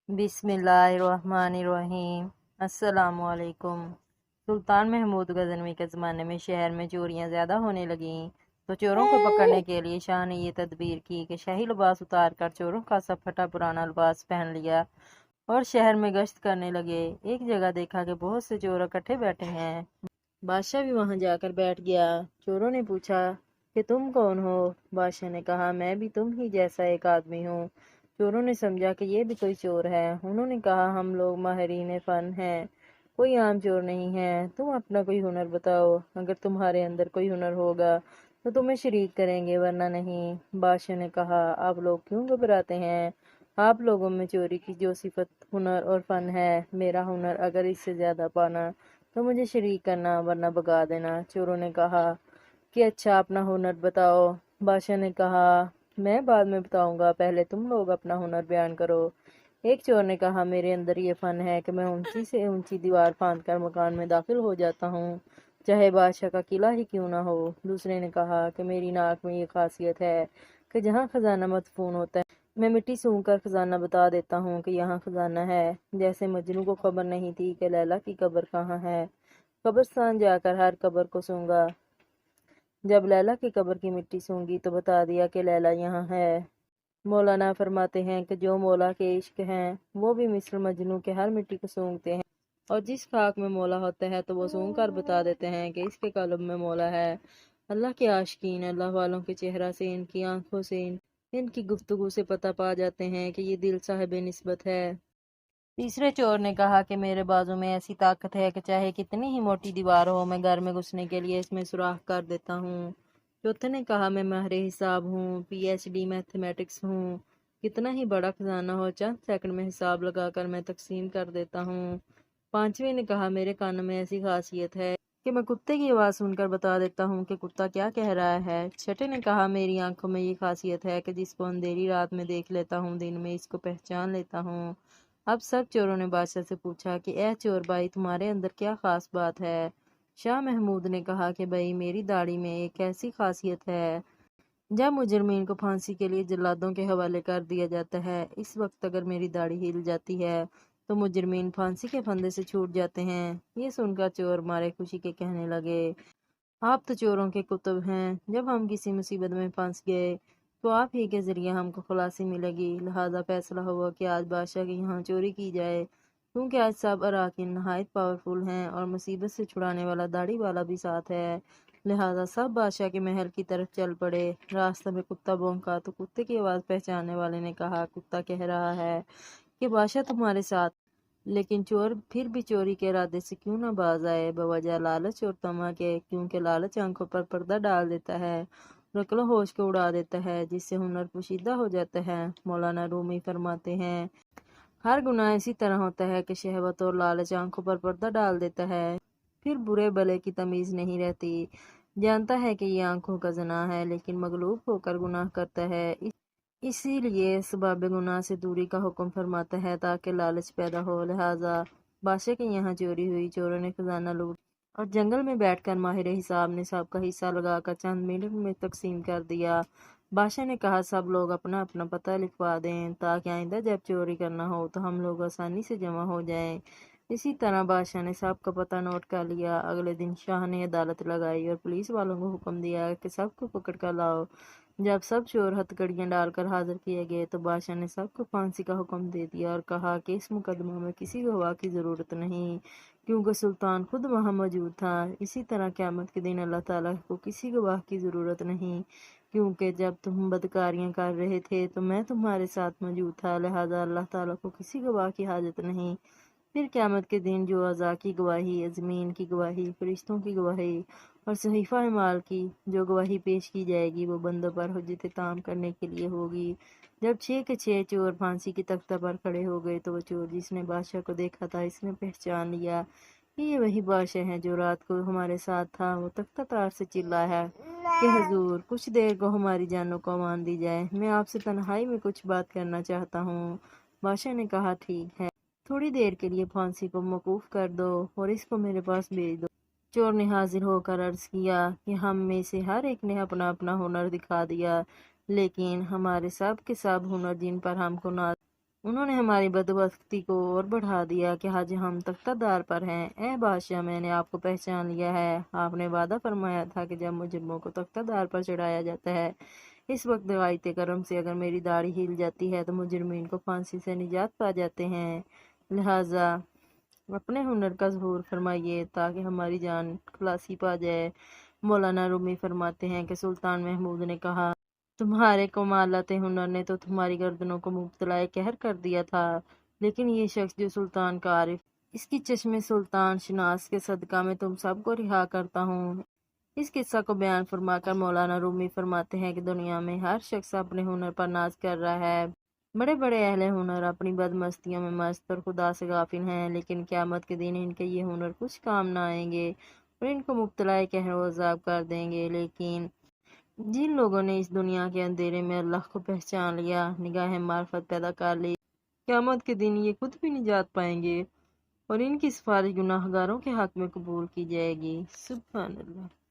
बिस्मिल्लाहिर्रहमानिर्रहीम। अस्सलाम वालेकुम। सुल्तान महमूद गजनवी के ज़माने में शहर में चोरियां ज़्यादा होने लगीं, तो चोरों को पकड़ने के लिए शाह ने ये तदबीर की कि शाही लिबास उतार कर चोरों का सब फटा पुराना लिबास पहन लिया और शहर में गश्त करने लगे। एक जगह देखा कि बहुत से चोर इकट्ठे बैठे हैं। बादशाह भी वहां जाकर बैठ गया। चोरों ने पूछा कि तुम कौन हो? बादशाह ने कहा, मैं भी तुम ही जैसा एक आदमी हूँ। चोरों ने समझा कि ये भी कोई चोर है। उन्होंने कहा, हम लोग माहिरीन फन हैं, कोई आम चोर नहीं है। तुम अपना कोई हुनर बताओ, अगर तुम्हारे अंदर कोई हुनर होगा तो तुम्हें शरीक करेंगे, वरना नहीं। बादशाह ने कहा, आप लोग क्यों घबराते हैं? आप लोगों में चोरी की जो सिफत, हुनर और फन है, मेरा हुनर अगर इससे ज्यादा पाना तो मुझे शरीक करना, वरना भगा देना। चोरों ने कहा कि अच्छा, अपना हुनर बताओ। बादशाह ने कहा, मैं बाद में बताऊंगा, पहले तुम लोग अपना हुनर बयान करो। एक चोर ने कहा, मेरे अंदर ये फन है कि मैं ऊंची से ऊंची दीवार फांद कर मकान में दाखिल हो जाता हूँ, चाहे बादशाह का किला ही क्यों ना हो। दूसरे ने कहा कि मेरी नाक में ये खासियत है कि जहाँ खजाना मदफून होता है, मैं मिट्टी सूंघ कर खजाना बता देता हूँ कि यहाँ खजाना है। जैसे मजनू को खबर नहीं थी कि लैला की कब्र कहाँ है, कब्रिस्तान जाकर हर कब्र को सूंघा। जब लैला की कब्र की मिट्टी सूंघी तो बता दिया कि लैला यहाँ है। मौलाना फरमाते हैं कि जो मौला के इश्क हैं वो भी मिस्र मजनू के हर मिट्टी को सूंघते हैं, और जिस खाक में मौला होता है तो वो सूंघ कर बता देते हैं कि इसके कल्ब में मौला है। अल्लाह के आशिकीन अल्लाह वालों के चेहरा से, इनकी आंखों से, इनकी गुफ्तगू से पता पा जाते हैं कि ये दिल साहिब निस्बत है। तीसरे चोर ने कहा कि मेरे बाजू में ऐसी ताकत है कि चाहे कितनी ही मोटी दीवार हो, मैं घर में घुसने के लिए इसमें सुराख कर देता हूँ। चौथे ने कहा, मैं माहिर हिसाब हूँ, पीएचडी मैथमेटिक्स हूँ, कितना ही बड़ा खजाना हो, चंद सेकंड में हिसाब लगाकर मैं तकसीम कर देता हूँ। पांचवें ने कहा, मेरे कानों में ऐसी खासियत है कि मैं कुत्ते की आवाज़ सुनकर बता देता हूँ कि कुत्ता क्या कह रहा है। छठे ने कहा, मेरी आंखों में ये खासियत है कि जिसको अंधेरी रात में देख लेता हूँ, दिन में इसको पहचान लेता हूँ। अब सब चोरों ने बादशाह से पूछा कि ए चोर भाई, तुम्हारे अंदर क्या खास बात है? शाह महमूद ने कहा कि भाई, मेरी दाढ़ी में एक ऐसी खासियत है, जब मुजरमीन को फांसी के लिए जल्लादों के हवाले कर दिया जाता है, इस वक्त अगर मेरी दाढ़ी हिल जाती है तो मुजरमीन फांसी के फंदे से छूट जाते हैं। ये सुनकर चोर मारे खुशी के कहने लगे, आप तो चोरों के कुतुब हैं। जब हम किसी मुसीबत में फंस गए तो आप ही के जरिए हमको खुलासी मिलेगी। लिहाजा फैसला हुआ कि आज बादशाह के यहाँ चोरी की जाए, क्योंकि आज सब अराकीन नहायत पावरफुल हैं और मुसीबत से छुड़ाने वाला दाढ़ी वाला भी साथ है। लिहाजा सब बादशाह के महल की तरफ चल पड़े। रास्ते में कुत्ता भौंका तो कुत्ते की आवाज़ पहचानने वाले ने कहा, कुत्ता कह रहा है कि बादशाह तुम्हारे साथ। लेकिन चोर फिर भी चोरी के इरादे से क्यों ना बाज आए, बवजह लालच और तमा के, क्योंकि लालच आंखों पर पर्दा डाल देता है और अक्ल होश को उड़ा देता है, जिससे हुनर पोशीदा हो जाता है। मौलाना रूमी फरमाते हैं, हर गुनाह इसी तरह होता है कि शहवत और लालच आंखों पर पर्दा डाल देता है, फिर बुरे भले की तमीज नहीं रहती। जानता है कि ये आंखों का ज़िना है, लेकिन मगलूब होकर गुनाह करता है। इसीलिए इसबाब गुनाह से दूरी का हुक्म फरमाता है, ताकि लालच पैदा हो। लिहाजा बादशाह के यहाँ चोरी हुई, चोरों ने खजाना लूट और जंगल में बैठकर माहिर हिसाब ने सबका हिस्सा लगाकर चंद मिनट में तकसीम कर दिया। बादशाह ने कहा, सब लोग अपना अपना पता लिखवा दें, ताकि आइंदा जब चोरी करना हो तो हम लोग आसानी से जमा हो जाएं। इसी तरह बादशाह ने सबका पता नोट कर लिया। अगले दिन शाह ने अदालत लगाई और पुलिस वालों को हुक्म दिया कि सबको पकड़ कर लाओ। जब सब चोर हथकड़ियां डालकर हाजिर किए गए तो बादशाह ने सबको फांसी का हुक्म दे दिया और कहा कि इस मुकदमे में किसी गवाह की ज़रूरत नहीं, क्योंकि सुल्तान खुद वहां मौजूद था। इसी तरह क़यामत के दिन अल्लाह ताला को किसी गवाह की ज़रूरत नहीं, क्योंकि जब तुम बदकारियां कर रहे थे तो मैं तुम्हारे साथ मौजूद था। लिहाजा अल्लाह ताला को किसी गवाह की हाजत नहीं। फिर क़यामत के दिन जो अज़ा की गवाही, ज़मीन की गवाही, फरिश्तों की गवाही और सहीफ़ा माल की जो गवाही पेश की जाएगी, वो बंदों पर हुज्जत ताम करने के लिए होगी। जब 6 के 6 चोर फांसी की तख्ता पर खड़े हो गए तो वो चोर जिसने बादशाह को देखा था, इसने पहचान लिया कि ये वही बादशाह है जो रात को हमारे साथ था। वो तख्ता तार से चिल्ला है कि हुजूर, कुछ देर को हमारी जानों को अमान दी जाए, मैं आपसे तन्हाई में कुछ बात करना चाहता हूँ। बादशाह ने कहा, ठीक है, थोड़ी देर के लिए फांसी को मौकूफ कर दो और इसको मेरे पास भेज दो। चोर ने हाजिर होकर अर्ज किया कि हम में से हर एक ने अपना अपना हुनर दिखा दिया, लेकिन हमारे सब के सब हुनर जिन पर हमको नाज انہوں نے ہماری بدبختی کو اور بڑھا دیا کہ آج ہم تختہ دار پر ہیں۔ اے بادشاہ، میں نے آپ کو پہچان لیا ہے۔ آپ نے وعدہ فرمایا تھا کہ جب مجرموں کو تختہ دار پر چڑھایا جاتا ہے، اس وقت غائط کرم سے اگر میری داڑھی ہل جاتی ہے تو مجرمین کو پھانسی سے نجات پا جاتے ہیں۔ لہٰذا اپنے ہنر کا ظہور فرمائیے تاکہ ہماری جان خلاصی پا جائے۔ مولانا رومی فرماتے ہیں کہ سلطان محمود نے کہا، تمہارے کمالات ہنر نے تو تمہاری گردنوں کو مبتلا قہر کر دیا تھا، لیکن یہ شخص جو سلطان کا عارف، اس کی چشم سلطان شناس کے صدقہ میں تم سب کو رہا کرتا ہوں۔ اس قصہ کو بیان فرما کر مولانا رومی فرماتے ہیں کہ دنیا میں ہر شخص اپنے ہنر پر ناز کر رہا ہے۔ بڑے بڑے اہل ہنر اپنی بدمستیوں میں مست اور خدا سے غافل ہیں، لیکن قیامت کے دن ان کے یہ ہنر کچھ کام نہ آئیں گے اور ان کو مبتلا قہر و عذاب کر دیں گے۔ لیکن جن لوگوں نے اس دنیا کے اندھیرے میں اللہ کو پہچان لیا، نگاہ معرفت پیدا کر لی، قیامت کے دن یہ خود بھی نجات پائیں گے اور ان کی سفارش گناہ گاروں کے حق میں قبول کی جائے گی۔ سبحان اللہ۔